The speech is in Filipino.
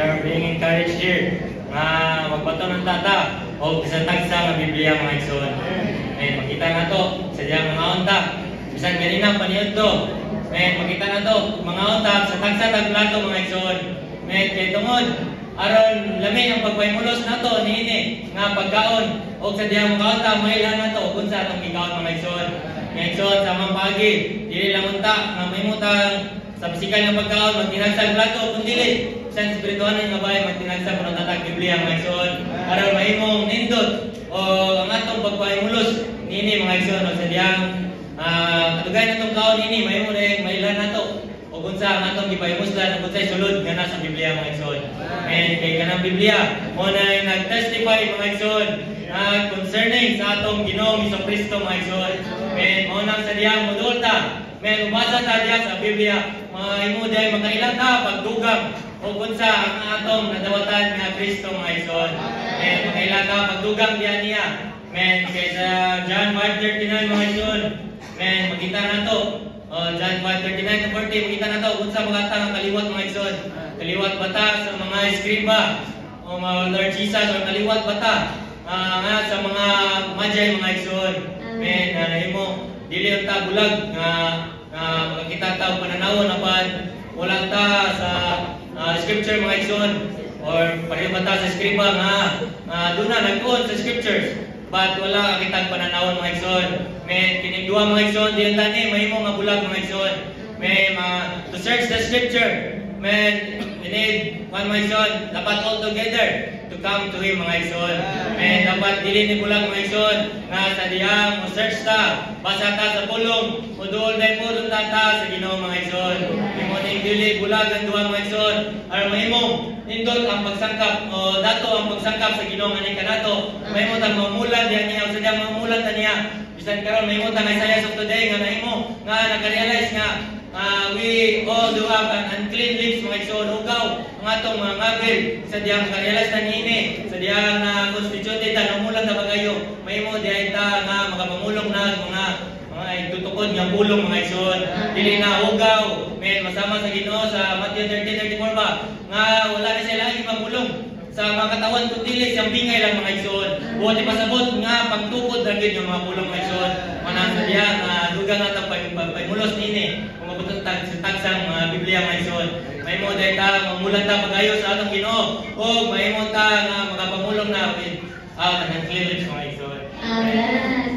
are being encouraged here nga magbato ng tata o sa tagsa ng Biblia mga igsoon. Makita na to sa diyang mga unta. Bisan ganina paniod to. Makita na to mga unta sa tagsa tagplato mga igsoon. Kay tungod aron lami ang pagpaymulos nato niini nga pagkaon o sa diyang mga unta mailan nato kung sa atong gikaon mga igsoon. Mga igsoon sa mga pagi dili lang unta nga mahimutang sa pisikal nga pagkaon magtinagsag plato kung dili sa espirituhan nga bay magtinagsag kuno tatag Biblia mga igsoon aron mahimong nindot o ang atong pagpaymulos niini mga igsoon sa diyang kadugay natong kaon niini mahimo na mailan nato o kung sa ang atong gipaymuslan kung sa sulod nga nasa Biblia mga igsoon. Kay kanang Biblia mo na nag-testify mga igsoon concerning sa atong Ginoong Jesucristo mga igsoon. Mo nang sa diyang modulta ubasa ta diya sa Biblia mahimo day makailan ta pagdugang o kung sa ang atong nadawatan nga Kristo mga igsoon. Makailan ta pagdugang diya niya. Kay sa John 5:39 mga igsoon. Makita na to John 5:39-40 makita na to kung sa mga tang kaliwat mga igsoon. Kaliwat bata sa mga eskriba o mga Lord Jesus o kaliwat bata nga sa mga magi mga igsoon. Nahimo dili ta bulag nga makakita ta pananawon apan wala ta sa scripture mga igsoon or pareho ba ta sa eskriba nga duna nag-on sa scriptures but wala kitang pananawon mga igsoon. Kining duha mga igsoon di tani mahimo nga bulag mga igsoon. To search the scripture we need one mga igsoon dapat all together to come to him mga igsoon. Dapat dili ni bulag mga igsoon nga sa diyang mo search ta basa ta sa pulong udol day pulong ta sa Ginoo mga igsoon. Imo ning dili bulag ang duha mga igsoon aron mahimo nindot ang pagsangkap o dato ang pagsangkap sa Ginoo nga kanato mahimo tang mamulan diha niya sa diyang mamulan ta niya bisan karon mahimo tang Isaiah of today nga nahimo nga naka-realize nga we all do have an unclean lips mga igsoon ugaw ang atong mga ngagil sa diyang naka-realize na niini sa diyang constituted ta namulan ta bagayo mahimo diha ta nga makapamulong na mga tutukod nga pulong mga igsoon dili na ugaw masama sa Ginoo sa Matthew 13:34 ba nga wala na sila lagi mamulong sa mga katawan kung dili siyang bingay lang mga igsoon buhat ipasabot nga pagtukod lang yun yung mga pulong mga igsoon manang sa diya dugang natang pagmulos nini kung mabutot sa tagsang Biblia mga igsoon mahimo dahil ta mamulan ta pagayo sa atong Ginoo o mahimo ta nga makapamulong na with ang clearance mga igsoon. Amen.